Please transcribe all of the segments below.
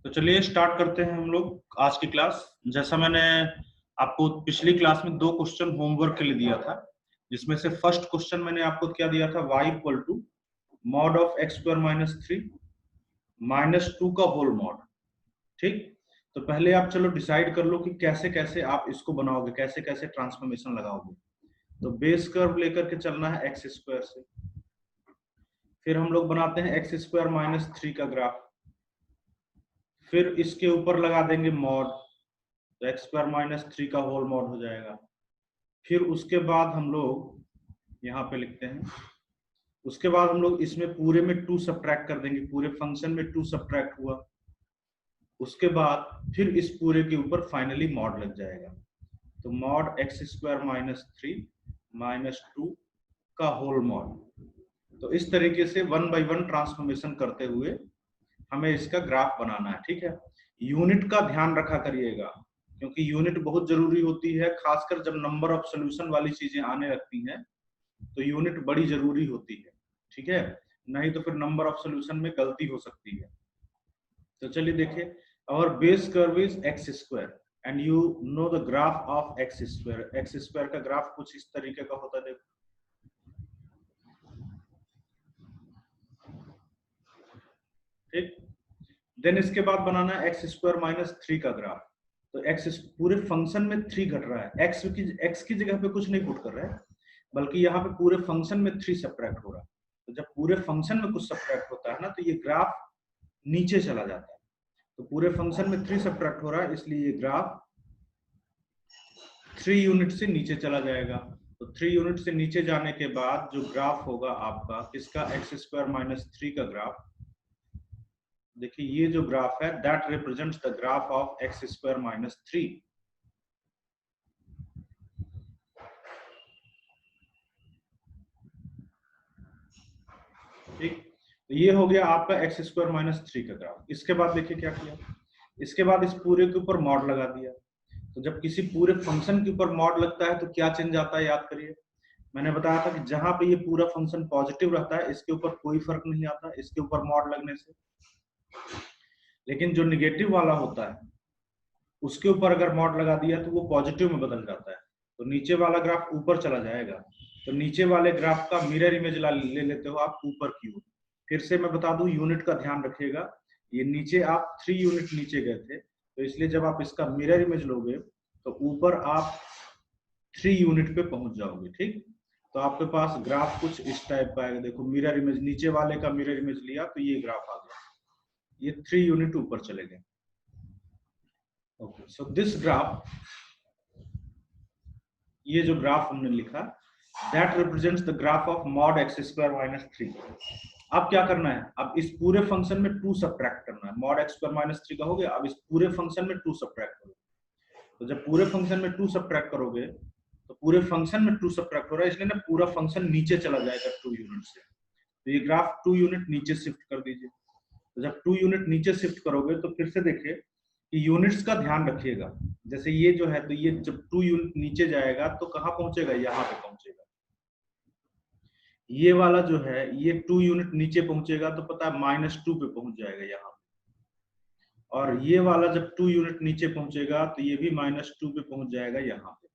तो चलिए स्टार्ट करते हैं हम लोग आज की क्लास। जैसा मैंने आपको पिछली क्लास में 2 क्वेश्चन होमवर्क के लिए दिया था, जिसमें से फर्स्ट क्वेश्चन मैंने आपको क्या दिया था, y equal to mod of x square minus 3 minus 2 का होल मॉड। ठीक, तो पहले आप चलो डिसाइड कर लो कि कैसे कैसे आप इसको बनाओगे, कैसे कैसे ट्रांसफॉर्मेशन लगाओगे। तो बेस कर्व लेकर के चलना है एक्स स्क्वायर से, फिर हम लोग बनाते हैं एक्स स्क्वायर माइनस 3 का ग्राफ, फिर इसके ऊपर लगा देंगे मॉड, तो एक्स स्क्वायर माइनस 3 का होल मॉड हो जाएगा। फिर उसके बाद हम लोग यहाँ पे लिखते हैं, उसके बाद हम लोग इसमें पूरे में 2 सब्ट्रैक्ट कर देंगे, पूरे फंक्शन में 2 सब्ट्रैक्ट हुआ। उसके बाद फिर इस पूरे के ऊपर फाइनली मॉड लग जाएगा, तो mod x square minus 3 minus 2 का होल मॉड। तो इस तरीके से 1 बाय 1 ट्रांसफॉर्मेशन करते हुए हमें इसका ग्राफ बनाना है। ठीक है, यूनिट का ध्यान रखा करिएगा, क्योंकि यूनिट बहुत जरूरी होती है, खासकर जब नंबर ऑफ सॉल्यूशन वाली चीजें आने लगती हैं तो यूनिट बड़ी जरूरी होती है। ठीक है, नहीं तो फिर नंबर ऑफ सॉल्यूशन में गलती हो सकती है। तो चलिए देखिए, और base curve is x square and you know the graph of x square. X square का ग्राफ कुछ इस तरीके का होता है, देखो। ठीक, देन इसके बाद बनाना है एक्स स्क्वायर माइनस 3 का ग्राफ। तो एक्स पूरे फंक्शन में 3 घट रहा है, एक्स की जगह पे कुछ नहीं पुट कर रहा है, बल्कि यहाँ पे पूरे फंक्शन में 3 सब्ट्रैक्ट हो रहा है। तो जब पूरे फंक्शन में कुछ सब्ट्रैक्ट होता है ना, तो ये ग्राफ नीचे चला जाता है। तो पूरे फंक्शन में 3 सब्ट्रैक्ट हो रहा है, इसलिए ये ग्राफ 3 यूनिट से नीचे चला जाएगा। तो 3 यूनिट से नीचे जाने के बाद जो ग्राफ होगा आपका किसका, एक्स स्क्वायर माइनस 3 का ग्राफ। देखिए ये जो ग्राफ है, that represents the graph of x square minus 3। ठीक, तो ये हो गया आपका एक्स स्क्वायर माइनस 3 का ग्राफ। इसके बाद देखिए क्या किया, इसके बाद इस पूरे के ऊपर मॉड लगा दिया। तो जब किसी पूरे फंक्शन के ऊपर मॉड लगता है तो क्या चेंज आता है, याद करिए। मैंने बताया था कि जहां पे ये पूरा फंक्शन पॉजिटिव रहता है इसके ऊपर कोई फर्क नहीं आता इसके ऊपर मॉड लगने से, लेकिन जो निगेटिव वाला होता है उसके ऊपर अगर मॉड लगा दिया तो वो पॉजिटिव में बदल जाता है, तो नीचे वाला ग्राफ ऊपर चला जाएगा। तो नीचे वाले ग्राफ का मिरर इमेज ले लेते हो आप ऊपर की ओर। फिर से मैं बता दूं, यूनिट का ध्यान रखिएगा, ये नीचे आप 3 यूनिट नीचे गए थे, तो इसलिए जब आप इसका मिरर इमेज लोगे तो ऊपर आप 3 यूनिट पे पहुंच जाओगे। ठीक, तो आपके पास ग्राफ कुछ इस टाइप का आएगा। देखो मिरर इमेज, नीचे वाले का मिरर इमेज लिया तो ये ग्राफ आ गया, ये 3 यूनिट ऊपर चले गए। ओके, सो दिस ग्राफ, ये जो ग्राफ हमने लिखा, that represents the graph of mod x square minus 3। अब क्या करना है, अब इस पूरे फंक्शन में 2 सब्ट्रैक्ट करना है। मॉड एक्स स्क्वायर माइनस 3 का हो गया, अब इस पूरे फंक्शन में 2 सब्ट्रैक्ट करो। तो जब पूरे फंक्शन में 2 सब्ट्रैक्ट करोगे तो पूरे फंक्शन में 2 सब्ट्रैक्ट हो रहा है, इसलिए ना पूरा फंक्शन नीचे चला जाएगा 2 यूनिट से। तो ये ग्राफ 2 यूनिट नीचे शिफ्ट कर दीजिए। तो जब 2 यूनिट नीचे शिफ्ट करोगे तो फिर से देखिए कि यूनिट्स का ध्यान रखिएगा। जैसे ये जो है, तो ये जब 2 यूनिट नीचे जाएगा तो कहाँ पहुंचेगा, यहाँ पे पहुंचेगा। ये वाला जो है, ये 2 यूनिट नीचे पहुंचेगा तो पता है -2 पे पहुंच जाएगा यहाँ पे। और ये वाला जब 2 यूनिट नीचे पहुंचेगा तो ये भी -2 पे पहुंच जाएगा यहाँ पे।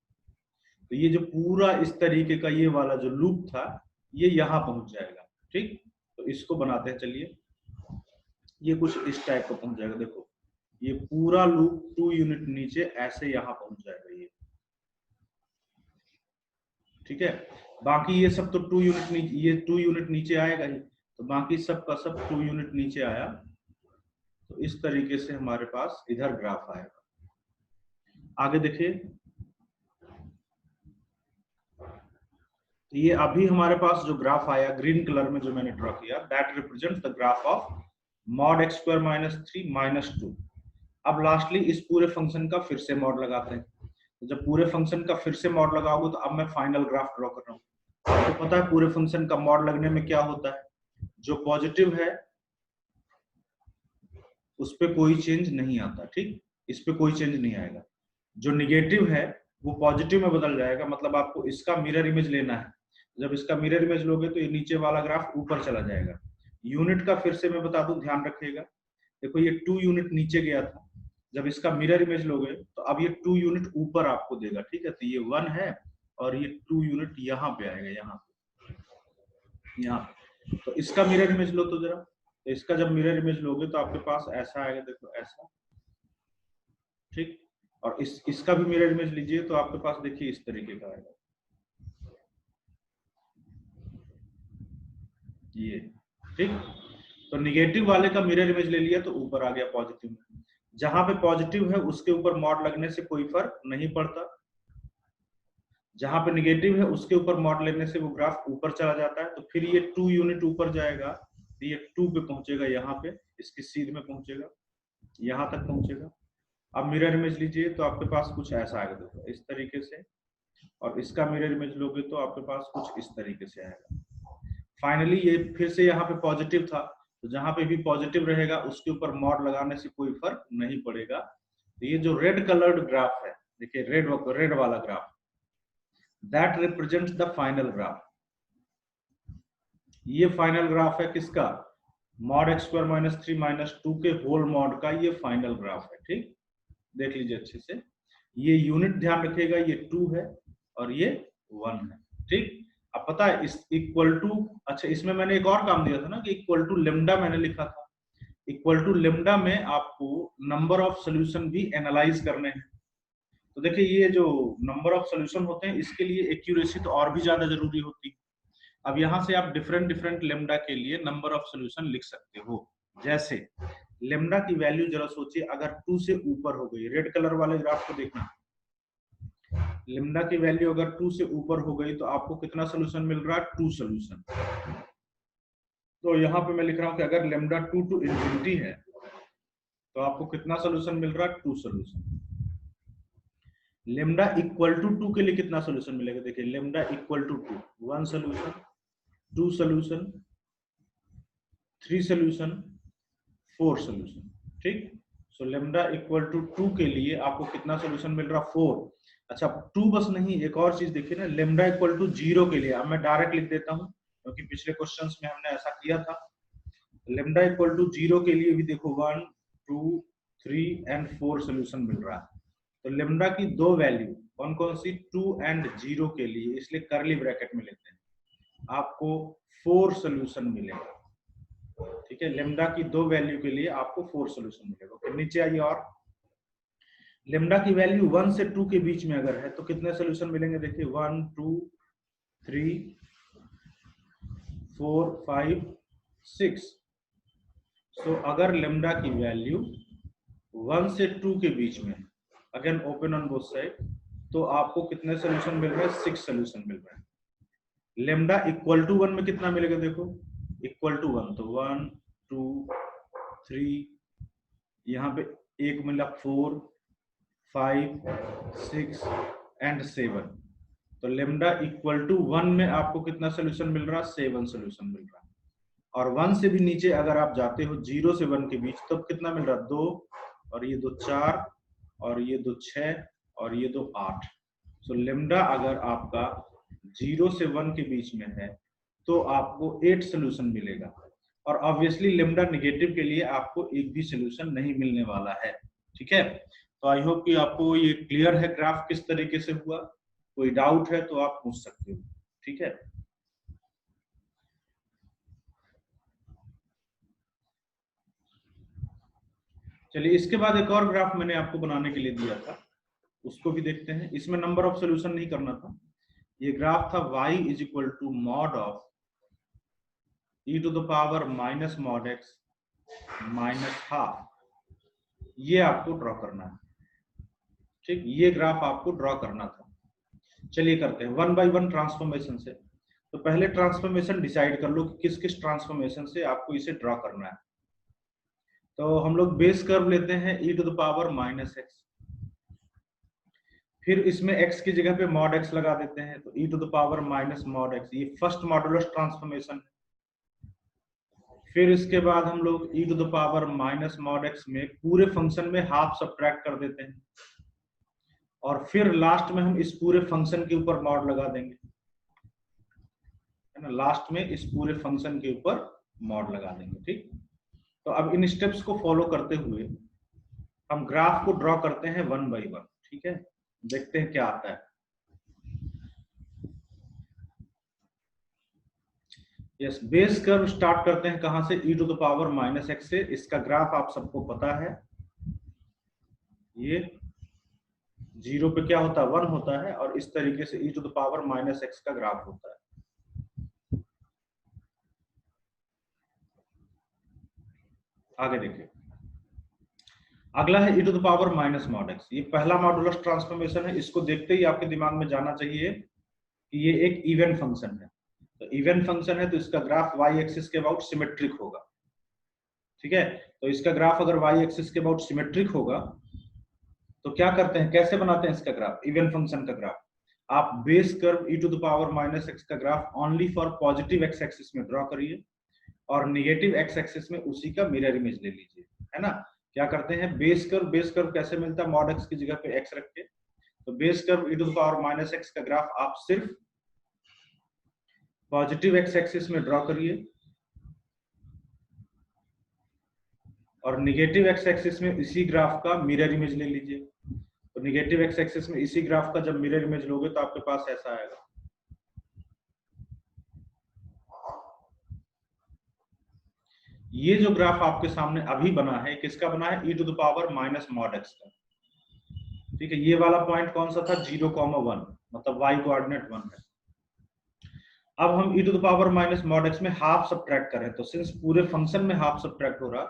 तो ये जो पूरा इस तरीके का ये वाला जो लूप था, ये यहाँ पहुंच जाएगा। ठीक, तो इसको बनाते हैं, चलिए। ये कुछ इस टाइप का पहुंच जाएगा, देखो ये पूरा लूप 2 यूनिट नीचे ऐसे यहाँ पहुंच जाएगा ये। ठीक है, बाकी ये सब तो 2 यूनिट नीचे, ये 2 यूनिट नीचे आएगा ही, तो बाकी सब का सब 2 यूनिट नीचे आया। तो इस तरीके से हमारे पास इधर ग्राफ आएगा। आगे देखिए, ये अभी हमारे पास जो ग्राफ आया ग्रीन कलर में जो मैंने ड्रॉ किया, that represents the graph of mod x square minus 3 minus 2। अब लास्टली इस पूरे फंक्शन का फिर से मॉड लगाते हैं। तो जब पूरे फंक्शन का फिर से मॉड लगाओगे तो अब मैं फाइनल ग्राफ ड्रॉ कर रहा हूँ। तो पता है पूरे फंक्शन का मॉड लगने में क्या होता है, जो पॉजिटिव है उस पर कोई चेंज नहीं आता। ठीक, इस पे कोई चेंज नहीं आएगा। जो निगेटिव है वो पॉजिटिव में बदल जाएगा, मतलब आपको इसका मिरर इमेज लेना है। जब इसका मिरर इमेज लोगे तो ये नीचे वाला ग्राफ ऊपर चला जाएगा। यूनिट का फिर से मैं बता दूं, ध्यान रखिएगा, देखो ये 2 यूनिट नीचे गया था, जब इसका मिरर इमेज लोगे तो अब ये 2 यूनिट ऊपर आपको देगा, ठीक है। तो ये 1 है और ये 2 यूनिट यहाँ पे आएगा, यहाँ। तो इसका मिरर इमेज लो तो जरा, तो इसका जब मिरर इमेज लोगे तो आपके पास ऐसा आएगा, देखो ऐसा, ठीक। और इसका भी मिरर इमेज लीजिए तो आपके पास देखिए इस तरीके का आएगा, ये, ठीक। तो निगेटिव वाले का मिरर इमेज ले लिया तो ऊपर आ गया पॉजिटिव में। जहां पे पॉजिटिव है उसके ऊपर मॉड लगने से कोई फर्क नहीं पड़ता, जहां पे निगेटिव है उसके ऊपर मॉड लगने से वो ग्राफ ऊपर चला जाता है। तो फिर ये 2 यूनिट ऊपर जाएगा तो ये 2 पे पहुंचेगा, यहाँ पे इसकी सीध में पहुंचेगा, यहाँ तक पहुंचेगा। अब मिरर इमेज लीजिए तो आपके पास कुछ ऐसा आएगा, देखो इस तरीके से, और इसका मिरर इमेज लोगे तो आपके पास कुछ इस तरीके से आएगा। फाइनली ये फिर से यहाँ पे पॉजिटिव था, तो जहां पे भी पॉजिटिव रहेगा उसके ऊपर मॉड लगाने से कोई फर्क नहीं पड़ेगा। तो ये जो रेड कलर्ड ग्राफ है, देखिए रेड वाला graph, that represents the final graph. ये फाइनल ग्राफ है किसका, mod x square minus 3 minus 2 के होल मॉड का ये फाइनल ग्राफ है, ठीक। देख लीजिए अच्छे से, ये यूनिट ध्यान रखिएगा, ये 2 है और ये 1 है, ठीक। अब पता है इस इक्वल टू, अच्छा इसमें मैंने एक और काम दिया था ना कि इक्वल टू लेमडा मैंने लिखा था। इक्वल टू लेमडा में आपको नंबर ऑफ सॉल्यूशन भी एनालाइज करने हैं। तो देखिए ये जो नंबर ऑफ सॉल्यूशन होते हैं इसके लिए एक्यूरेसी तो और भी ज्यादा जरूरी होती है। अब यहाँ से आप डिफरेंट लेमडा के लिए नंबर ऑफ सॉल्यूशन लिख सकते हो। जैसे लेमडा की वैल्यू जरा सोचिए, अगर 2 से ऊपर हो गई, रेड कलर वाले ग्राफ को देखना, लेमडा की वैल्यू अगर 2 से ऊपर हो गई तो आपको कितना सोल्यूशन मिल रहा है, 2 सोल्यूशन। तो यहाँ पे मैं लिख रहा हूँ कि अगर लेमडा 2 टू इंफिनिटी है तो आपको कितना सोल्यूशन मिल रहा है, 2 सोल्यूशन। लेमडा इक्वल टू 2 के लिए कितना सोल्यूशन मिलेगा, देखिए lambda equal to 2, 1 solution, 2 solution, 3 solution, 4 solution, ठीक। सो लेमडा इक्वल टू 2 के लिए आपको कितना सोल्यूशन मिल रहा, 4। अच्छा 2 बस नहीं, एक और चीज देखिए ना, लेमडा इक्वल टू 0 के लिए, अब मैं डायरेक्ट लिख देता हूँ क्योंकि पिछले क्वेश्चंस में हमने ऐसा किया था। लेमडा इक्वल टू 0 के लिए भी देखो 1, 2, 3 एंड 4 सोल्यूशन मिल रहा है। तो लेमडा की दो वैल्यू कौन कौन सी, 2 एंड 0 के लिए, इसलिए करली ब्रैकेट में लेते हैं, आपको 4 सोल्यूशन मिलेगा, ठीक है। लेमडा की दो वैल्यू के लिए आपको 4 सोल्यूशन मिलेगा। फिर नीचे आइए, और लेमडा की वैल्यू 1 से 2 के बीच में अगर है तो कितने सोल्यूशन मिलेंगे, देखिए 1, 2, 3, 4, 5, 6। सो अगर लेमडा की वैल्यू 1 से 2 के बीच में, again open on both side, तो आपको कितने सोल्यूशन मिल रहे हैं, 6 सोल्यूशन मिल रहे हैं। लेमडा इक्वल टू 1 में कितना मिलेगा, देखो इक्वल टू 1, तो 1, 2, 3, यहाँ पे एक मिला 4, 5, 6 एंड 7। तो लेमडा इक्वल टू 1 में आपको कितना सोल्यूशन मिल रहा है, 7 सोल्यूशन मिल रहा है। और 1 से भी नीचे अगर आप जाते हो 0 से 1 के बीच, तो कितना मिल रहा है, 2, और ये 2 4, और ये 2 6, और ये 2 8। सो लेमडा अगर आपका 0 से 1 के बीच में है तो आपको 8 सोल्यूशन मिलेगा। और ऑब्वियसली लेमडा नेगेटिव के लिए आपको एक भी सोल्यूशन नहीं मिलने वाला है, ठीक है। तो आई होप कि आपको ये क्लियर है ग्राफ किस तरीके से हुआ। कोई डाउट है तो आप पूछ सकते हो, ठीक है। चलिए इसके बाद एक और ग्राफ मैंने आपको बनाने के लिए दिया था, उसको भी देखते हैं। इसमें नंबर ऑफ सोल्यूशन नहीं करना था, ये ग्राफ था y is equal to mod of e to the power minus mod x minus half, ये आपको ड्रॉ करना है, ठीक। ये ग्राफ आपको ड्रॉ करना था। चलिए करते हैं 1 बाय 1 ट्रांसफॉर्मेशन से। तो पहले ट्रांसफॉर्मेशन डिसाइड कर लो कि किस किस ट्रांसफॉर्मेशन से आपको इसे ड्रॉ करना है। तो हम लोग बेस कर्व लेते हैं e to the power minus x, फिर इसमें x की जगह पे मॉड x लगा देते हैं, तो e to the power minus mod x, ये फर्स्ट मॉडुलस ट्रांसफॉर्मेशन है। फिर इसके बाद हम लोग e to the power minus mod x में पूरे फंक्शन में हाफ सब्ट्रैक्ट कर देते हैं, और फिर लास्ट में हम इस पूरे फंक्शन के ऊपर मॉड लगा देंगे, है ना। लास्ट में इस पूरे फंक्शन के ऊपर मॉड लगा देंगे, ठीक। तो अब इन स्टेप्स को फॉलो करते हुए हम ग्राफ को ड्रॉ करते हैं 1 by 1। ठीक है, देखते हैं क्या आता है। यस, बेस कर्व स्टार्ट करते हैं कहां से, e to the power -x से। इसका ग्राफ आप सबको पता है, ये 0 पे क्या होता है, 1 होता है, और इस तरीके से e to the power -x का ग्राफ होता है। आगे देखिए, अगला है e to the power -mod x। ये पहला मॉडुलस ट्रांसफॉर्मेशन है। इसको देखते ही आपके दिमाग में जाना चाहिए कि ये एक इवन फंक्शन है। तो इवन फंक्शन है तो इसका ग्राफ y एक्सिस के अबाउट सिमेट्रिक होगा। ठीक है, तो इसका ग्राफ अगर y एक्सिस के अबाउट सिमेट्रिक होगा तो क्या करते हैं, कैसे बनाते हैं इसका ग्राफ, इवन फंक्शन का ग्राफ। आप base curve e to the power -x का graph only for positive x axis में ड्रॉ करिए और निगेटिव x एक्सिस में उसी का मिरर इमेज ले लीजिए, है ना। क्या करते हैं, बेस कर्व कैसे मिलता है, मॉड x की जगह पे x रख के। तो base curve e to the power -x का ग्राफ आप सिर्फ पॉजिटिव x एक्सिस में ड्रॉ करिए और निगेटिव x एक्सिस में इसी ग्राफ का मिरर इमेज ले लीजिए। तो निगेटिव x एक्सिस में इसी ग्राफ का जब मिरर इमेज लोगे तो आपके पास ऐसा आएगा। ये जो ग्राफ आपके सामने अभी बना है, किसका बना है, e to the power -mod x का। ठीक है, ये वाला पॉइंट कौन सा था, 0,1, मतलब y कोऑर्डिनेट 1 है। अब हम e to the power -mod x में हाफ सब्ट्रैक्ट करें, तो सिंस पूरे फंक्शन में हाफ सब्ट्रैक्ट हो रहा,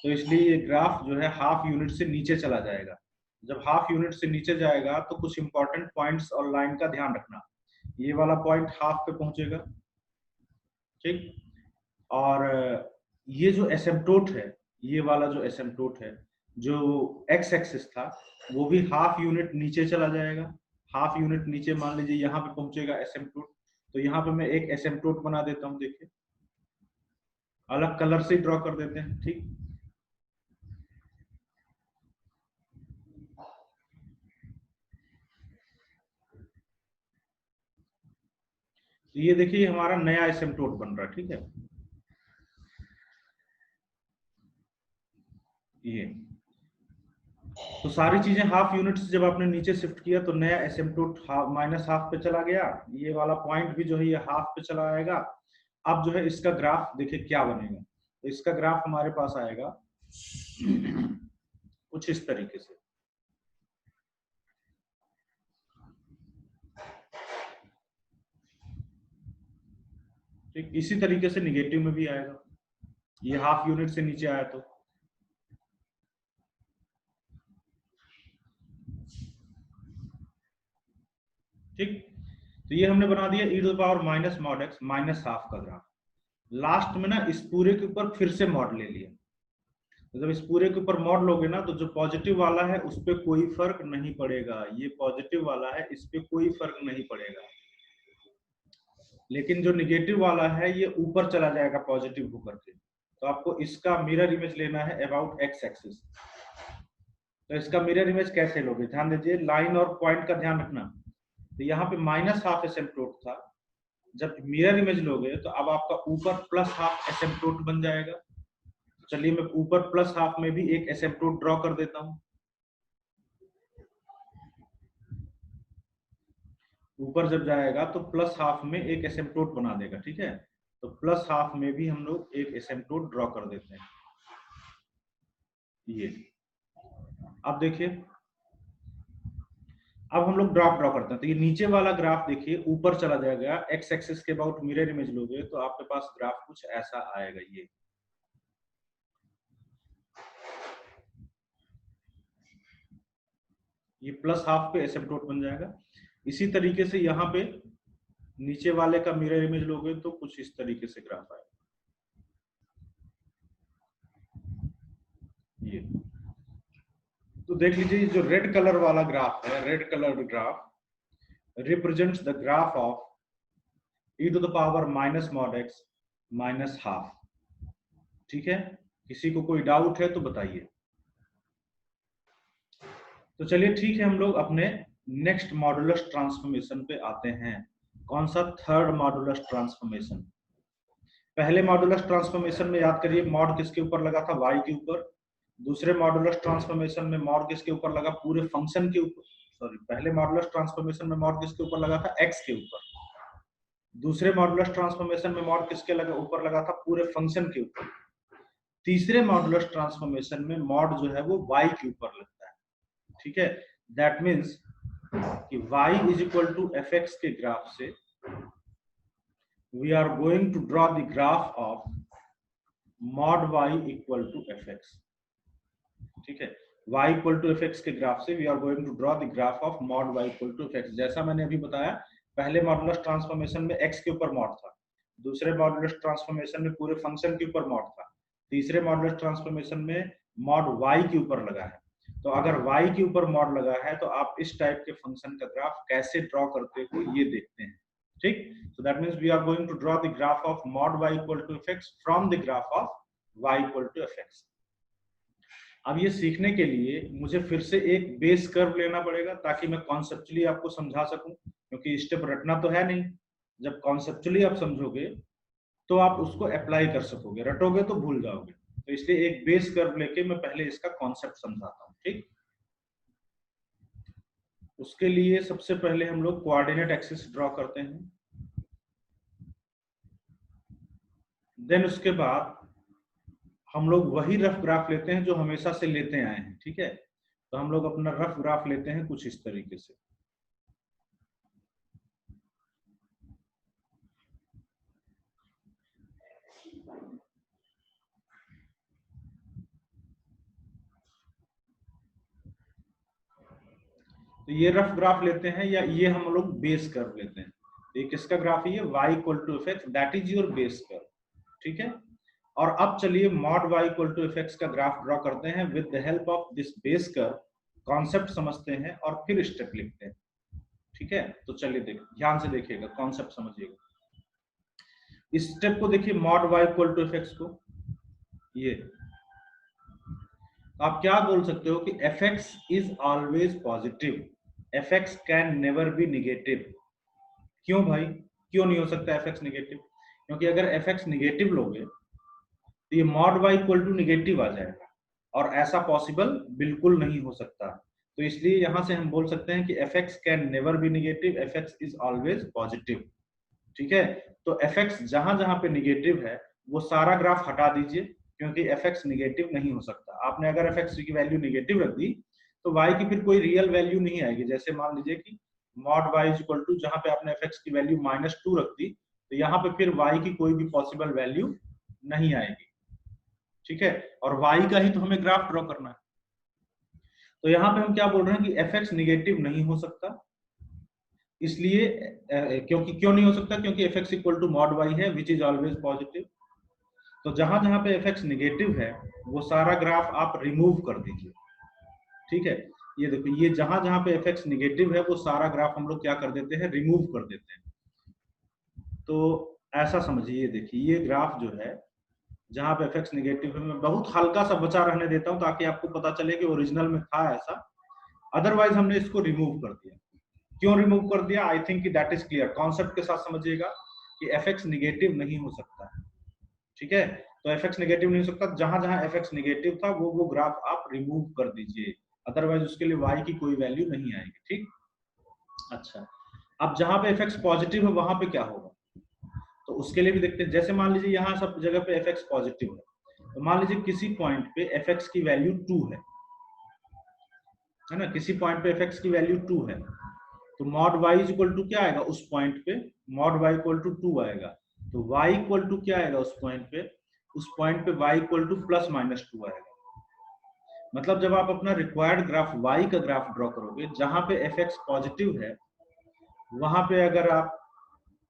तो इसलिए ये ग्राफ जो है हाफ यूनिट से नीचे चला जाएगा। जब हाफ यूनिट से नीचे जाएगा तो कुछ इंपॉर्टेंट पॉइंट्स और लाइन का ध्यान रखना। ये वाला पॉइंट हाफ पे पहुंचेगा, ठीक, और ये जो एसिम्पटोट है, ये वाला जो एसिम्पटोट है, जो x एक्सिस था, वो भी हाफ यूनिट नीचे चला जाएगा। हाफ यूनिट नीचे मान लीजिए यहाँ पे पहुंचेगा एसिम्पटोट। तो यहाँ पे मैं एक एसिम्पटोट बना देता हूँ, देखिए अलग कलर से ड्रॉ कर देते हैं। ठीक, तो ये देखिए हमारा नया एसिम्पटोट बन रहा है। ठीक है, ये तो सारी चीजें हाफ यूनिट से जब आपने नीचे शिफ्ट किया तो नया एसिम्पटोट -हाफ पे चला गया। ये वाला पॉइंट भी जो है ये हाफ पे चला आएगा। अब जो है इसका ग्राफ देखिए क्या बनेगा, तो इसका ग्राफ हमारे पास आएगा कुछ इस तरीके से। ठीक, इसी तरीके से निगेटिव में भी आएगा, ये हाफ यूनिट से नीचे आया तो। ठीक, तो ये हमने बना दिया e to the power -mod x -half का ग्राफ। लास्ट में ना इस पूरे के ऊपर फिर से मॉड ले लिया। तो जब इस पूरे के ऊपर मॉड लोगे ना तो जो पॉजिटिव वाला है उस पर कोई फर्क नहीं पड़ेगा, ये पॉजिटिव वाला है इस पे कोई फर्क नहीं पड़ेगा। लेकिन जो निगेटिव वाला है ये ऊपर चला जाएगा पॉजिटिव होकर के। तो आपको इसका मिरर इमेज लेना है अबाउट x एक्सिस। तो इसका मिरर इमेज कैसे लोगे, ध्यान दीजिए, लाइन और पॉइंट का ध्यान रखना। तो यहाँ पे -हाफ एसिम्पटोट था, जब मिरर इमेज लोगे तो अब आपका ऊपर +हाफ एसिम्पटोट बन जाएगा। चलिए मैं ऊपर +हाफ में भी एक एसिम्पटोट ड्रॉ कर देता हूं। ऊपर जब जाएगा तो +हाफ में एक एसिम्पटोट बना देगा। ठीक है, तो +हाफ में भी हम लोग एक एसिम्पटोट ड्रॉ कर देते हैं। ये अब देखिए, अब हम लोग ग्राफ ड्रॉ करते हैं। तो ये नीचे वाला ग्राफ देखिए ऊपर चला जाएगा, x एक्सिस के अबाउट मिरर इमेज लोगे तो आपके पास ग्राफ कुछ ऐसा आएगा। ये +हाफ पे एसिम्पटोट बन जाएगा। इसी तरीके से यहाँ पे नीचे वाले का मिरर इमेज लोगे तो कुछ इस तरीके से ग्राफ आएगा। ये तो देख लीजिए, जो रेड कलर वाला ग्राफ है, red colour graph represents the graph of e to the power -mod x -half. ठीक है, किसी को कोई डाउट है तो बताइए। तो चलिए ठीक है, हम लोग अपने नेक्स्ट मॉडुलस ट्रांसफॉर्मेशन पे आते हैं। कौन सा, थर्ड मॉडुलस ट्रांसफॉर्मेशन। पहले मॉडुलस ट्रांसफॉर्मेशन में याद करिए मॉड किसके ऊपर लगा था, y के ऊपर। दूसरे मॉडुलस ट्रांसफॉर्मेशन में मॉड किसके ऊपर लगा, पूरे फंक्शन के ऊपर। सॉरी, पहले मॉडुलस ट्रांसफॉर्मेशन में मॉड किसके ऊपर लगा था, x के ऊपर। दूसरे मॉडुलस ट्रांसफॉर्मेशन में मॉड किसके ऊपर लगा था, पूरे फंक्शन के ऊपर। तीसरे मॉडुलस ट्रांसफॉर्मेशन में मॉड जो है वो y के ऊपर लगता है। ठीक है, दैट मीन्स कि y is equal to fx के ग्राफ से we are going to draw the graph of mod y equal to fx। ठीक है, y equal to fx के ग्राफ से we are going to draw the graph of mod y equal to fx। जैसा मैंने अभी बताया, पहले modulus transformation में x के ऊपर मॉड था, दूसरे मॉडुलस ट्रांसफॉर्मेशन में पूरे फंक्शन के ऊपर मॉड था, तीसरे मॉडुलस ट्रांसफॉर्मेशन में मॉड y के ऊपर लगा है। तो अगर y के ऊपर मॉड लगा है तो आप इस टाइप के फंक्शन का ग्राफ कैसे ड्रॉ करते हो ये देखते हैं। ठीक, so that means we are going to draw the graph of mod y equal to fx from the graph of y equal to fx। अब ये सीखने के लिए मुझे फिर से एक बेस कर्व लेना पड़ेगा ताकि मैं कॉन्सेप्चुअली आपको समझा सकूं, क्योंकि स्टेप रटना तो है नहीं। जब कॉन्सेप्चुअली आप समझोगे तो आप उसको अप्लाई कर सकोगे, रटोगे तो भूल जाओगे। तो इसलिए एक बेस कर्व लेके मैं पहले इसका कॉन्सेप्ट समझाता हूँ। ठीक, उसके लिए सबसे पहले हम लोग कोऑर्डिनेट एक्सिस ड्रॉ करते हैं, देन उसके बाद हम लोग वही रफ ग्राफ लेते हैं जो हमेशा से लेते आए हैं। ठीक है, तो हम लोग अपना रफ ग्राफ लेते हैं कुछ इस तरीके से। तो ये रफ ग्राफ लेते हैं या ये हम लोग बेस कर्व लेते हैं। ये किसका ग्राफ है, ये y equal to fx, that is your base curve. ठीक है, और अब चलिए mod y equal to fx का ग्राफ ड्रॉ करते हैं with the help of this base curve. Concept समझते हैं और फिर स्टेप लिखते हैं। ठीक है, तो चलिए ध्यान से देखिएगा, कॉन्सेप्ट समझिएगा। इस स्टेप को देखिए, mod y equal to fx को, ये आप क्या बोल सकते हो कि fx is always positive, fx can never be negative. क्यों भाई, क्यों नहीं हो सकता fx नेगेटिव? क्योंकि अगर fx नेगेटिव लोगे तो ये mod y equal to negative आ जाएगा, और ऐसा पॉसिबल बिल्कुल नहीं हो सकता। तो इसलिए यहां से हम बोल सकते हैं कि fx can never be negative, fx is always positive. ठीक है, तो fx जहां जहां पे नेगेटिव है वो सारा ग्राफ हटा दीजिए, क्योंकि fx नेगेटिव नहीं हो सकता। आपने अगर fx की वैल्यू नेगेटिव रख दी तो y की फिर कोई रियल वैल्यू नहीं आएगी। जैसे मान लीजिए कि mod y is equal to, जहां पे आपने fx की वैल्यू -2 रख दी तो यहाँ पे फिर y की कोई भी पॉसिबल वैल्यू नहीं आएगी। ठीक है, और y का ही तो हमें ग्राफ ड्रॉ करना है। तो यहाँ पे हम क्या बोल रहे हैं कि fx नेगेटिव नहीं हो सकता, इसलिए क्योंकि क्यों नहीं हो सकता, क्योंकि fx equal to mod y है विच इज ऑलवेज पॉजिटिव। तो जहां जहां पे fx नेगेटिव है वो सारा ग्राफ आप रिमूव कर दीजिए। ठीक है, ये देखो, ये जहां जहां पे fx नेगेटिव है वो सारा ग्राफ हम लोग क्या कर देते हैं, रिमूव कर देते हैं। तो ऐसा समझिए, देखिए ये ग्राफ जो है जहां पे fx नेगेटिव है, मैं बहुत हल्का सा बचा रहने देता हूं ताकि आपको पता चले कि ओरिजिनल में था ऐसा, अदरवाइज हमने इसको रिमूव कर दिया। क्यों रिमूव कर दिया, I think that is clear. Concept के साथ समझिएगा कि fx नेगेटिव नहीं हो सकता। ठीक है, तो fx नेगेटिव नहीं हो सकता, जहां जहां fx नेगेटिव था वो ग्राफ आप रिमूव कर दीजिए, अदरवाइज उसके लिए y की कोई वैल्यू नहीं आएगी। ठीक, अच्छा, अब जहां पे fx पॉजिटिव है वहां पे क्या होगा, तो उसके लिए भी देखते हैं। जैसे मान लीजिए यहाँ सब जगह पे fx पॉजिटिव है, तो मान लीजिए किसी पॉइंट पे fx की वैल्यू 2 है ना, किसी पॉइंट पे fx की वैल्यू 2 है, तो mod y is equal to क्या आएगा उस पॉइंट पे, मॉड y इक्वल टू 2 आएगा। तो y इक्वल टू क्या आएगा उस पॉइंट पे, उस पॉइंट पे y equal to plus minus 2 आएगा। मतलब जब आप अपना रिक्वायर्ड ग्राफ y का ग्राफ ड्रॉ करोगे, जहां पे fx पॉजिटिव है वहां पे अगर आप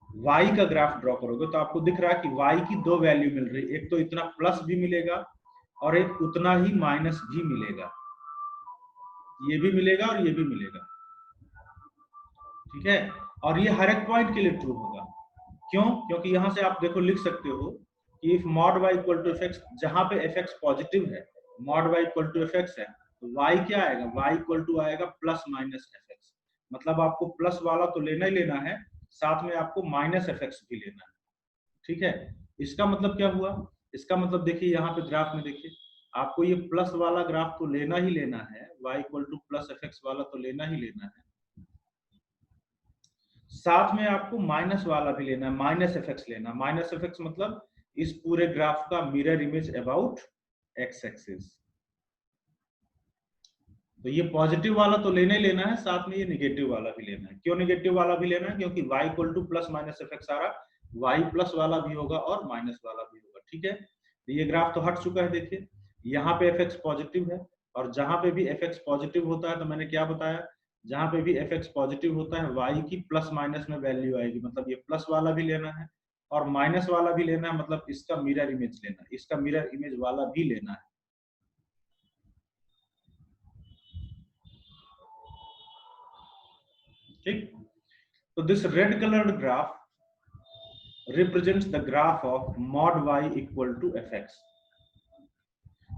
y का ग्राफ ड्रॉ करोगे तो आपको दिख रहा है कि y की दो वैल्यू मिल रही है, एक तो इतना प्लस भी मिलेगा और एक उतना ही माइनस भी मिलेगा, ये भी मिलेगा और ये भी मिलेगा। ठीक है, और ये हर एक पॉइंट के लिए ट्रू होगा। क्यों, क्योंकि यहां से आप देखो लिख सकते हो कि if mod y equal to fx, जहां पे fx पॉजिटिव है, mod y equal to fx है, तो y क्या आएगा, y इक्वल टू आएगा प्लस माइनस fx। मतलब आपको प्लस वाला तो लेना ही लेना है, साथ में आपको माइनस fx भी लेना है। ठीक है, इसका मतलब क्या हुआ, इसका मतलब देखिए यहाँ पे ग्राफ में देखिए, आपको ये प्लस वाला ग्राफ तो लेना ही लेना है, y equal to plus F x वाला तो लेना ही लेना है, साथ में आपको माइनस वाला भी लेना है, माइनस एफ एक्स लेना। माइनस एफ एक्स मतलब इस पूरे ग्राफ का mirror image about x axis. तो ये पॉजिटिव वाला तो लेना ही लेना है, साथ में ये निगेटिव वाला भी लेना है। क्यों निगेटिव वाला भी लेना है, क्योंकि y equal to plus minus F X आ रहा, y प्लस वाला भी होगा और माइनस वाला भी होगा, ठीक है। तो ये ग्राफ तो हट चुका है, देखिए यहाँ पे एफ एक्स पॉजिटिव है, और जहां पे भी एफ एक्स पॉजिटिव होता है तो मैंने क्या बताया, जहां पे भी एफ एक्स पॉजिटिव होता है y की प्लस माइनस में वैल्यू आएगी, मतलब ये प्लस वाला भी लेना है और माइनस वाला भी लेना है, मतलब इसका मिरर इमेज लेना है, इसका मिरर इमेज वाला भी लेना है। ठीक, तो this red coloured graph represents the graph of mod y equal to fx।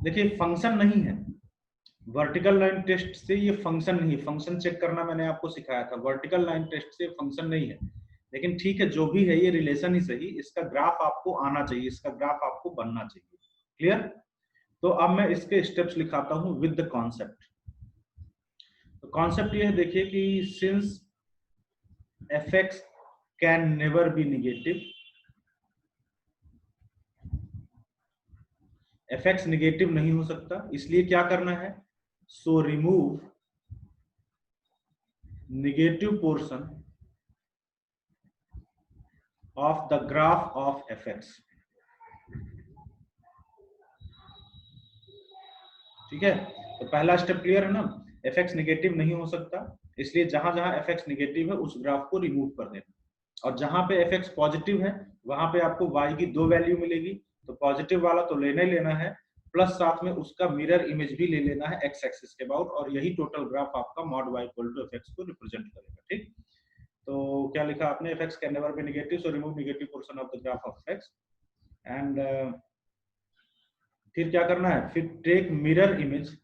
देखिए फंक्शन नहीं है, वर्टिकल लाइन टेस्ट से ये फंक्शन नहीं, फंक्शन चेक करना मैंने आपको सिखाया था, वर्टिकल लाइन टेस्ट से फंक्शन नहीं है, लेकिन ठीक है जो भी है ये रिलेशन ही सही, इसका ग्राफ आपको आना चाहिए, इसका ग्राफ आपको बनना चाहिए। क्लियर? तो अब मैं इसके स्टेप्स लिखाता हूं विद द कॉन्सेप्ट। तो कॉन्सेप्ट ये है, देखिए कि since fx can never be negative, fx negative नहीं हो सकता, इसलिए क्या करना है, सो remove negative portion of the graph of fx। ठीक है, तो पहला स्टेप क्लियर है ना, fx नेगेटिव नहीं हो सकता, इसलिए जहां जहां fx नेगेटिव है उस ग्राफ को रिमूव कर देना, और जहां पे fx पॉजिटिव है वहां पे आपको y की दो वैल्यू मिलेगी, तो पॉजिटिव वाला तो लेना ही लेना है, प्लस साथ में उसका मिरर इमेज भी ले लेना है x एक्सिस के अबाउट, और यही टोटल ग्राफ आपका mod y equal to fx को रिप्रेजेंट करेगा। ठीक, तो क्या लिखा आपने, fx can never be negative, so remove negative portion of the graph of fx, and फिर क्या करना है, फिर take mirror image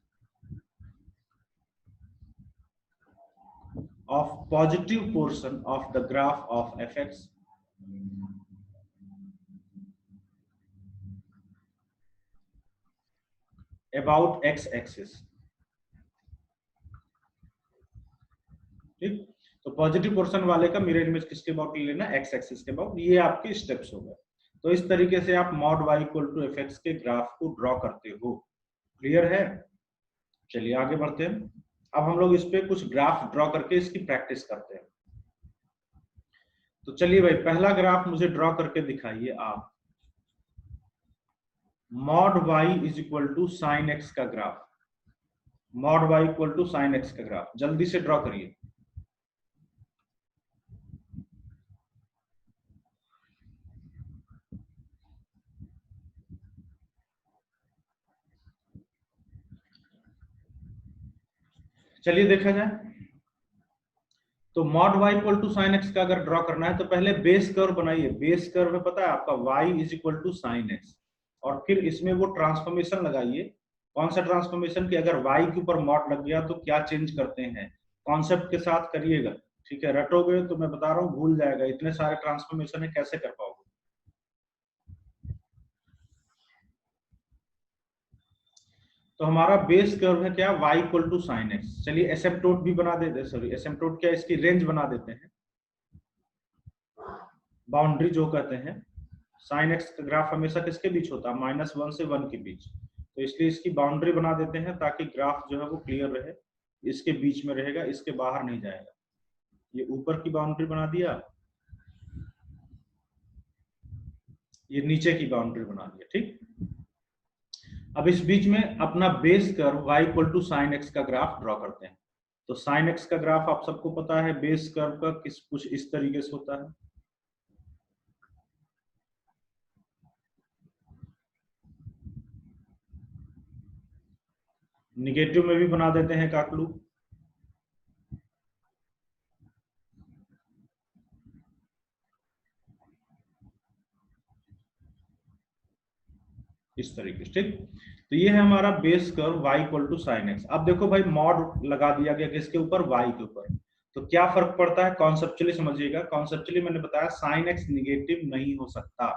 of positive portion of the graph of fx about x axis। ठीक, तो पॉजिटिव पोर्शन वाले का mirror image किसके अबाउट लेना, x एक्सिस के अबाउट। ये आपके स्टेप्स हो गए। तो इस तरीके से आप mod y equal to fx के ग्राफ को ड्रॉ करते हो। क्लियर है? चलिए आगे बढ़ते हैं। अब हम लोग इस पे कुछ ग्राफ ड्रॉ करके इसकी प्रैक्टिस करते हैं। तो चलिए भाई पहला ग्राफ मुझे ड्रॉ करके दिखाइए आप, mod y is equal to sine x का graph, mod y equal to sine x का ग्राफ जल्दी से ड्रॉ करिए। चलिए देखा जाए, तो mod y equal to sine x का अगर ड्रॉ करना है तो पहले बेस कर्व बनाइए। बेस कर्व में पता है आपका y is equal to sine x, और फिर इसमें वो ट्रांसफॉर्मेशन लगाइए। कौन सा ट्रांसफॉर्मेशन, कि अगर y के ऊपर mod लग गया तो क्या चेंज करते हैं, कॉन्सेप्ट के साथ करिएगा। ठीक है, रटोगे तो मैं बता रहा हूँ भूल जाएगा, इतने सारे ट्रांसफॉर्मेशन है कैसे कर पाओगे। तो हमारा बेस कर्व है क्या, y equal to sine x। चलिए एसिम्पटोट भी बना देते हैं, सॉरी एसिम्पटोट क्या, इसकी रेंज बना देते हैं, बाउंड्री जो कहते हैं। साइन x का ग्राफ हमेशा किसके बीच होता है, -1 से 1 के बीच, तो इसलिए इसकी बाउंड्री बना देते हैं ताकि ग्राफ जो है वो क्लियर रहे, इसके बीच में रहेगा, इसके बाहर नहीं जाएगा। ये ऊपर की बाउंड्री बना दिया, ये नीचे की बाउंड्री बना दिया। ठीक, अब इस बीच में अपना base curve y equal to sine x का ग्राफ ड्रॉ करते हैं। तो साइन x का ग्राफ आप सबको पता है बेस कर्व का किस कुछ इस तरीके से होता है। निगेटिव में भी बना देते हैं काकलू, इस तरीके से। ठीक, तो ये है हमारा base curve y equal to sine x। अब देखो भाई मॉड लगा दिया गया किसके ऊपर, y के ऊपर, तो क्या फर्क पड़ता है, कॉन्सेप्चुअली समझिएगा। कॉन्सेप्चुअली मैंने बताया साइन x निगेटिव नहीं हो सकता,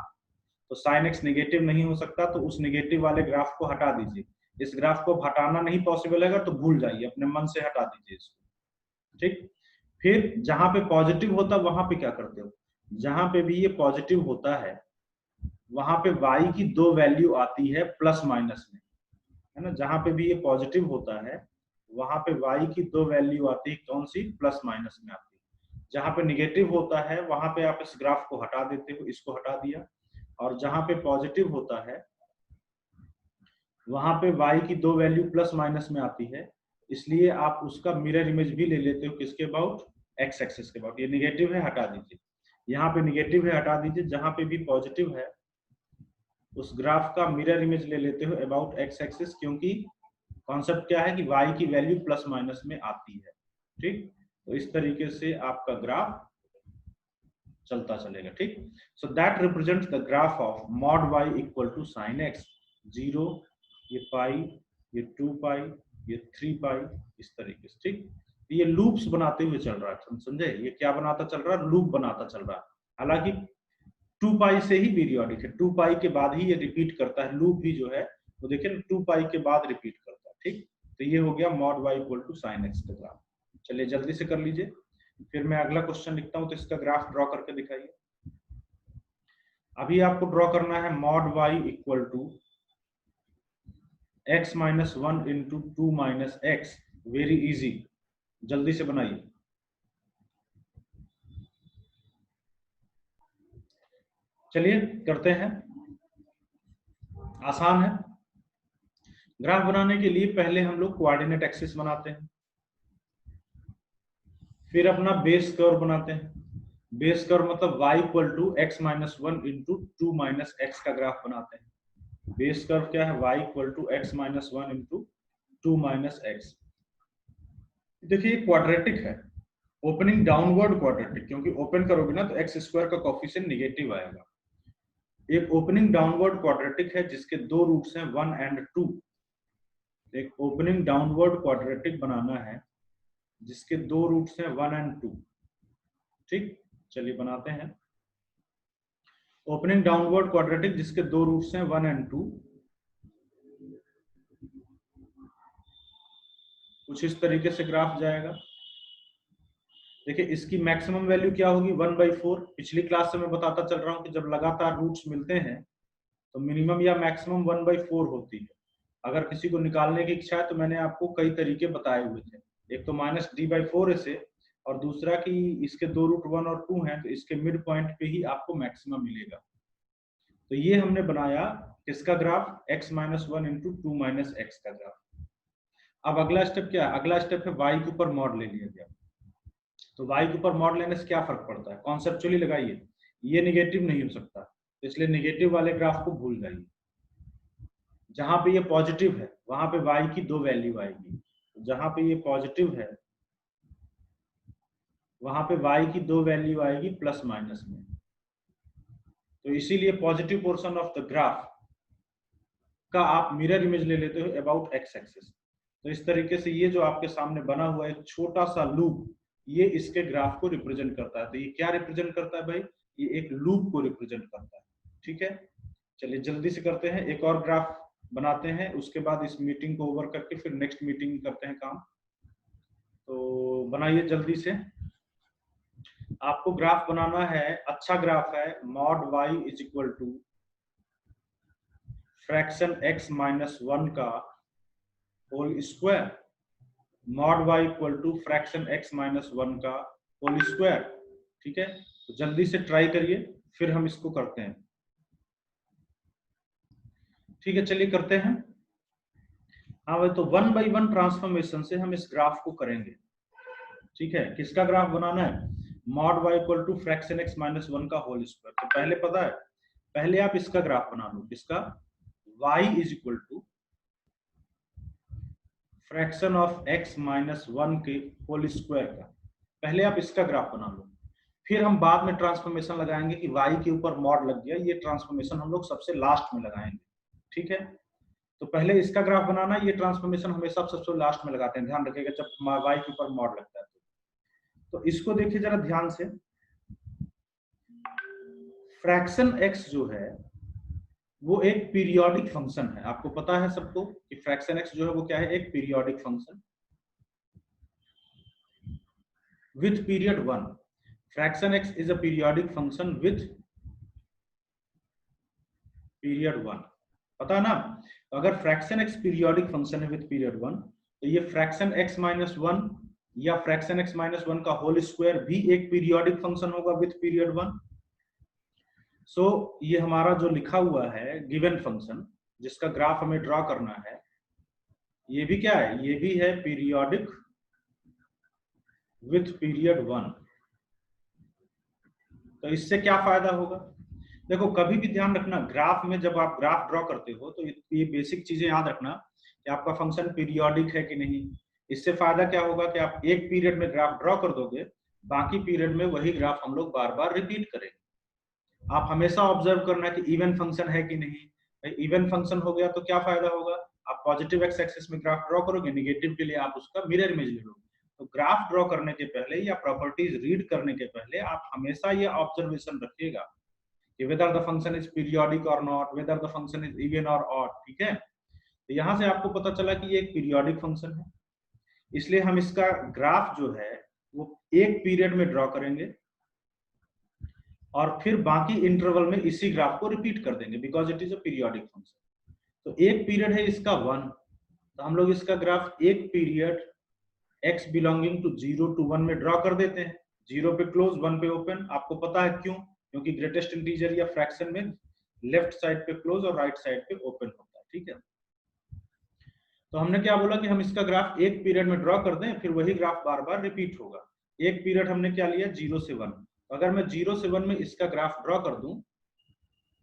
तो साइन एक्स नेगेटिव नहीं हो सकता, तो उस नेगेटिव वाले ग्राफ को हटा दीजिए। इस ग्राफ को हटाना नहीं पॉसिबल है तो भूल जाइए, अपने मन से हटा दीजिए इसको। ठीक, फिर जहां पे पॉजिटिव होता है वहां पे क्या करते हो, जहां पे भी ये पॉजिटिव होता है वहां पे y की दो वैल्यू आती है प्लस माइनस में, है ना। जहां पे भी ये पॉजिटिव होता है वहां पे y की दो वैल्यू आती है, कौन सी, प्लस माइनस में आती है। जहां पे निगेटिव होता है वहां पे आप इस ग्राफ को हटा देते हो, इसको हटा दिया। और जहां पे पॉजिटिव होता है वहां पे y की दो वैल्यू प्लस माइनस में आती है, इसलिए आप उसका मिरर इमेज भी ले लेते हो, किसके अबाउट, एक्स एक्सिस के अबाउट। ये निगेटिव है, हटा दीजिए। यहाँ पे निगेटिव है, हटा दीजिए। जहां पे भी पॉजिटिव है उस ग्राफ का मिरर इमेज ले लेते हो अबाउट एक्स एक्सिस, क्योंकि कॉन्सेप्ट क्या है कि y की वैल्यू प्लस माइनस में आती है। ठीक, तो इस तरीके से आपका ग्राफ चलता चलेगा। ठीक, so that represents the graph of mod y equal to sine x, 0, ये पाई, ये 2 पाई, ये 3 पाई, इस तरीके से। ठीक, ये लूप्स बनाते हुए चल रहा है, समझे, ये क्या बनाता चल रहा है, लूप बनाता चल रहा है। हालांकि 2 पाई से ही पीरियोडिक है, 2 पाई के बाद ही ये रिपीट करता है, लूप भी जो है वो देखिए 2 पाई के बाद रिपीट करता है। ठीक, तो ये हो गया mod y equal to sine x का ग्राफ। चलिए जल्दी से कर लीजिए, फिर मैं अगला क्वेश्चन लिखता हूं, तो इसका ग्राफ ड्रॉ करके दिखाइए। अभी आपको ड्रॉ करना है mod y equal to x minus 1 into 2 minus x. Very easy, जल्दी से बनाइए। चलिए करते हैं, आसान है। ग्राफ बनाने के लिए पहले हम लोग कोऑर्डिनेट एक्सिस बनाते हैं, फिर अपना बेस कर्व बनाते हैं। बेस कर्व मतलब y equal to x minus 1 into 2 minus x का ग्राफ बनाते हैं। बेस कर्व क्या है, y equal to x minus 1 into 2 minus x. देखिए क्वाड्रेटिक है, ओपनिंग डाउनवर्ड क्वाड्रेटिक, क्योंकि ओपन करोगे ना तो एक्स स्क्वायर का कोफिशिएंट नेगेटिव आएगा। एक ओपनिंग डाउनवर्ड क्वाड्रेटिक है जिसके दो रूट्स हैं 1 एंड 2। एक ओपनिंग डाउनवर्ड क्वाड्रेटिक बनाना है जिसके दो रूट्स हैं 1 एंड 2। ठीक, चलिए बनाते हैं ओपनिंग डाउनवर्ड क्वाड्रेटिक जिसके दो रूट्स हैं 1 एंड 2। कुछ इस तरीके से ग्राफ जाएगा। देखिए इसकी मैक्सिमम वैल्यू क्या होगी, 1/4। पिछली क्लास से मैं बताता चल रहा हूं कि जब लगातार रूट्स मिलते हैं तो मिनिमम या मैक्सिमम 1/4 होती है। अगर किसी को निकालने की इच्छा है तो मैंने आपको कई तरीके बताए हुए थे। एक तो -d/4 इसे, और दूसरा कि इसके दो रूट 1 और 2 हैं तो इसके मिड पॉइंट पे ही आपको मैक्सिमम मिलेगा। तो ये हमने बनाया किसका graph, x minus 1 into 2 minus x का ग्राफ। अब अगला स्टेप क्या है, अगला स्टेप है y के ऊपर मॉड ले लिया गया। तो y के ऊपर मॉड लेने से क्या फर्क पड़ता है, कॉन्सेप्चुअली लगाइए। ये निगेटिव नहीं हो सकता, तो इसलिए निगेटिव वाले ग्राफ को भूल जाइए। जहां पे ये पॉजिटिव है वहां पे y की दो वैल्यू आएगी, जहां पे ये पॉजिटिव है वहां पे y की दो वैल्यू आएगी प्लस माइनस में। तो इसीलिए positive portion of the graph का आप मिरर इमेज ले लेते हो अबाउट एक्स एक्सिस। तो इस तरीके से ये जो आपके सामने बना हुआ एक छोटा सा लूप, ये इसके ग्राफ को रिप्रेजेंट करता है। तो ये क्या रिप्रेजेंट करता है भाई, ये एक लूप को रिप्रेजेंट करता है। ठीक है, चलिए जल्दी से करते हैं, एक और ग्राफ बनाते हैं, उसके बाद इस मीटिंग को ओवर करके फिर नेक्स्ट मीटिंग करते हैं काम। तो बनाइए जल्दी से। आपको ग्राफ बनाना है, अच्छा ग्राफ है, mod y is equal to fraction x minus 1 का whole square, mod y equal to fraction x minus 1 का होल स्क्वायर। ठीक है, तो जल्दी से ट्राई करिए, फिर हम इसको करते हैं। ठीक है, चलिए करते हैं। हाँ भाई, तो 1/1 ट्रांसफॉर्मेशन से हम इस ग्राफ को करेंगे। ठीक है, किसका ग्राफ बनाना है, mod y equal to fraction x minus 1 का होल स्क्वायर। तो पहले पता है, पहले आप इसका ग्राफ बना लो, इसका y is equal to fraction of x minus 1 के होल स्क्वायर का। पहले आप इसका ग्राफ बना लो, फिर हम बाद में ट्रांसफॉर्मेशन लगाएंगे कि y के ऊपर मॉड लग गया, ये ट्रांसफॉर्मेशन हम लोग सबसे लास्ट में लगाएंगे। ठीक है, तो पहले इसका ग्राफ बनाना, ये ट्रांसफॉर्मेशन हमेशा सबसे लास्ट में लगाते हैं, ध्यान रखिएगा जब y के ऊपर मॉड लगता है। तो इसको देखिए जरा ध्यान से, फ्रैक्शन x जो है वो एक पीरियोडिक फंक्शन है। आपको पता है सबको कि फ्रैक्शन एक्स जो है वो क्या है, एक periodic function with period 1. Fraction x is a periodic function with period 1. पता है ना? तो अगर फ्रैक्शन x पीरियोडिक फंक्शन है विथ पीरियड 1, तो ये फ्रैक्शन x माइनस 1 या फ्रैक्शन x माइनस 1 का होल स्क्वायर भी एक पीरियोडिक फंक्शन होगा विथ पीरियड 1। सो ये हमारा जो लिखा हुआ है गिवन फंक्शन, जिसका ग्राफ हमें ड्रॉ करना है, ये भी क्या है, ये भी है पीरियोडिक विथ पीरियड 1। तो इससे क्या फायदा होगा? देखो कभी भी ध्यान रखना, ग्राफ में जब आप ग्राफ ड्रॉ करते हो तो ये बेसिक चीजें याद रखना कि आपका फंक्शन पीरियोडिक है कि नहीं। इससे फायदा क्या होगा कि आप एक पीरियड में ग्राफ ड्रॉ कर दोगे, बाकी पीरियड में वही ग्राफ हम लोग बार बार रिपीट करेंगे। आप हमेशा ऑब्जर्व करना कि इवन फंक्शन है कि नहीं। इवन फंक्शन हो गया तो क्या फायदा होगा, आप पॉजिटिव एक्स एक्सिस में ग्राफ ड्रॉ करोगे, निगेटिव के लिए आप उसका मिरर इमेज ले लोगे। तो ग्राफ ड्रॉ करने के पहले या प्रॉपर्टीज रीड करने के पहले आप हमेशा ये ऑब्जर्वेशन रखिएगा कि whether the function is periodic और not, whether the function is even और ऑड। ठीक है, तो यहां से आपको पता चला कि ये एक पीरियोडिक फंक्शन है, इसलिए हम इसका ग्राफ जो है वो एक पीरियड में ड्रॉ करेंगे और फिर बाकी इंटरवल में इसी ग्राफ को रिपीट कर देंगे, because it is a periodic function. तो एक पीरियड है इसका 1, तो हम लोग इसका ग्राफ एक period x belonging to 0 to 1 में ड्रॉ कर देते हैं। 0 पे क्लोज, 1 पे ओपन। आपको पता है क्यों? क्योंकि ग्रेटेस्ट इंटीजर या फ्रैक्शन में लेफ्ट साइड पे क्लोज और राइट साइड पे ओपन होता है। ठीक है, तो हमने क्या बोला कि हम इसका ग्राफ एक पीरियड में ड्रॉ कर दें, फिर वही ग्राफ बार बार रिपीट होगा। एक पीरियड हमने क्या लिया, 0 से 1। अगर मैं 0 से 1 में इसका ग्राफ ड्रॉ कर दूं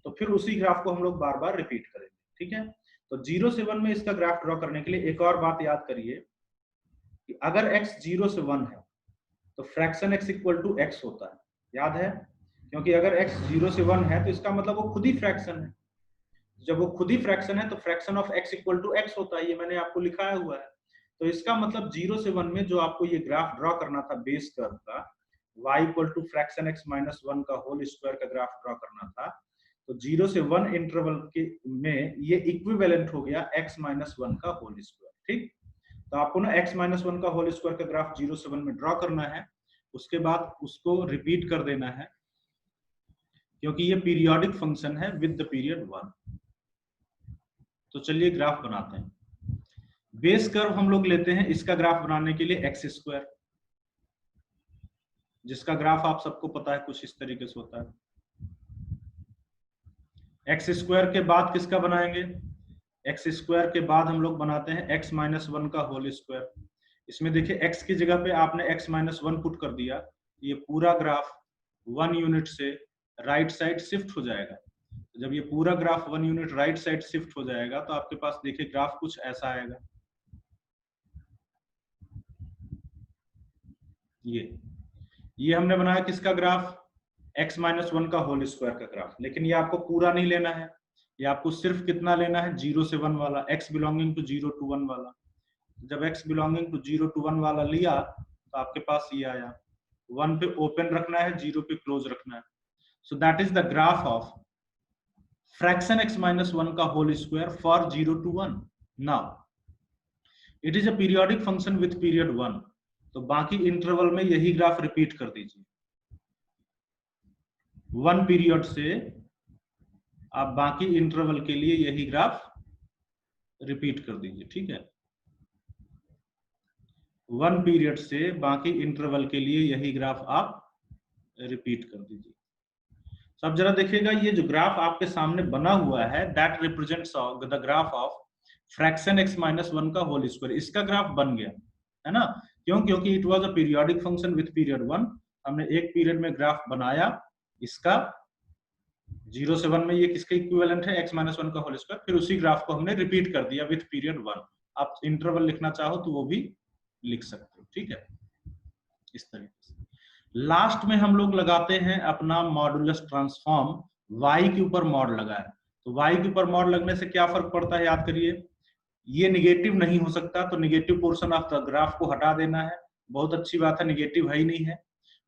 तो फिर उसी ग्राफ को हम लोग बार बार रिपीट करेंगे। ठीक है, तो 0 से 1 में इसका ग्राफ ड्रॉ करने के लिए एक और बात याद करिए कि अगर x 0 से 1 है तो fraction x equal to x होता है। याद है? क्योंकि अगर x 0 से 1 है तो इसका मतलब वो खुद ही फ्रैक्शन है। जब वो खुद ही फ्रैक्शन है तो fraction of x equal to x होता है। ये मैंने आपको लिखाया हुआ है। तो इसका मतलब 0 से 1 में जो आपको ये ग्राफ ड्रॉ करना था बेस कर्व का, y equal to fraction x minus 1 का होल स्क्वायर का ग्राफ ड्रॉ करना था, तो 0 से 1 इंटरवल के में ये इक्विवेलेंट हो गया x माइनस 1 का होल स्क्वायर। ठीक, तो आपको ना x माइनस 1 का होल स्क्वायर का ग्राफ 0 से 1 में ड्रॉ करना है, उसके बाद उसको रिपीट कर देना है, क्योंकि ये पीरियोडिक फंक्शन है विद द पीरियड 1। तो चलिए ग्राफ बनाते हैं। बेस कर्व हम लोग लेते हैं इसका ग्राफ बनाने के लिए एक्स स्क्वायर, जिसका ग्राफ आप सबको पता है कुछ इस तरीके से होता है। एक्स स्क्वायर के बाद किसका बनाएंगे, एक्स स्क्वायर के बाद हम लोग बनाते हैं एक्स माइनस 1 का होल स्क्वायर। इसमें देखिए एक्स की जगह पे आपने एक्स माइनस 1 पुट कर दिया, ये पूरा ग्राफ 1 यूनिट से राइट साइड शिफ्ट हो जाएगा। जब ये पूरा graph 1 unit right side shift हो जाएगा तो आपके पास देखिए ग्राफ कुछ ऐसा आएगा। ये हमने बनाया किसका ग्राफ, x माइनस 1 का होल स्क्वायर का ग्राफ। लेकिन ये आपको पूरा नहीं लेना है, ये आपको सिर्फ कितना लेना है, 0 से 1 वाला, x बिलोंगिंग टू 0 to 1 वाला। जब x बिलोंगिंग टू 0 to 1 वाला लिया तो आपके पास ये आया। 1 पे ओपन रखना है, 0 पे क्लोज रखना है। So that is the graph of fraction x minus 1 का whole square for 0 to 1। Now it is a periodic function with period 1, तो बाकी इंटरवल में यही ग्राफ रिपीट कर दीजिए। 1 पीरियड से आप बाकी इंटरवल के लिए यही ग्राफ रिपीट कर दीजिए। ठीक है, 1 पीरियड से बाकी इंटरवल के लिए यही ग्राफ आप रिपीट कर दीजिए। अब जरा देखिएगा, ये जो ग्राफ आपके सामने बना हुआ है that represents the graph of fraction x minus 1 का होल स्क्वायर। इसका ग्राफ बन गया है ना, क्यों? क्योंकि it was a periodic function with period 1। हमने एक पीरियड में ग्राफ बनाया इसका, 0 से 1 में ये किसके इक्विवेलेंट है, x माइनस 1 का होल स्क्वायर। फिर उसी ग्राफ को हमने रिपीट कर दिया विथ पीरियड 1। आप इंटरवल लिखना चाहो तो वो भी लिख सकते हो। ठीक है, इस तरीके से लास्ट में हम लोग लगाते हैं अपना मॉडुलस ट्रांसफॉर्म। y के ऊपर मॉड लगाए, तो y के ऊपर मॉड लगने से क्या फर्क पड़ता है, याद करिए। ये निगेटिव नहीं हो सकता, तो negative portion of the graph को हटा देना है। बहुत अच्छी बात है, निगेटिव है ही नहीं है।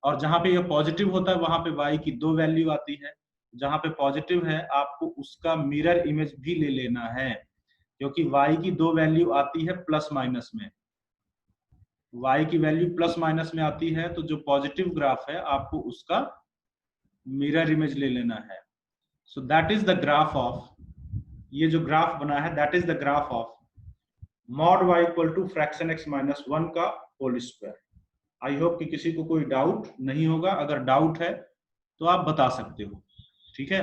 और जहां पे ये पॉजिटिव होता है वहां पे y की 2 वैल्यू आती है, जहां पे पॉजिटिव है आपको उसका मिरर इमेज भी ले लेना है, क्योंकि y की दो वैल्यू आती है प्लस माइनस में। y की वैल्यू प्लस माइनस में आती है, तो जो पॉजिटिव ग्राफ है आपको उसका मिरर इमेज ले लेना है। So that is the graph of, ये जो ग्राफ बना है that is the graph of mod y equal to fraction x minus 1 का होल स्क्वायर। आई होप कि किसी को कोई डाउट नहीं होगा, अगर डाउट है तो आप बता सकते हो, ठीक है।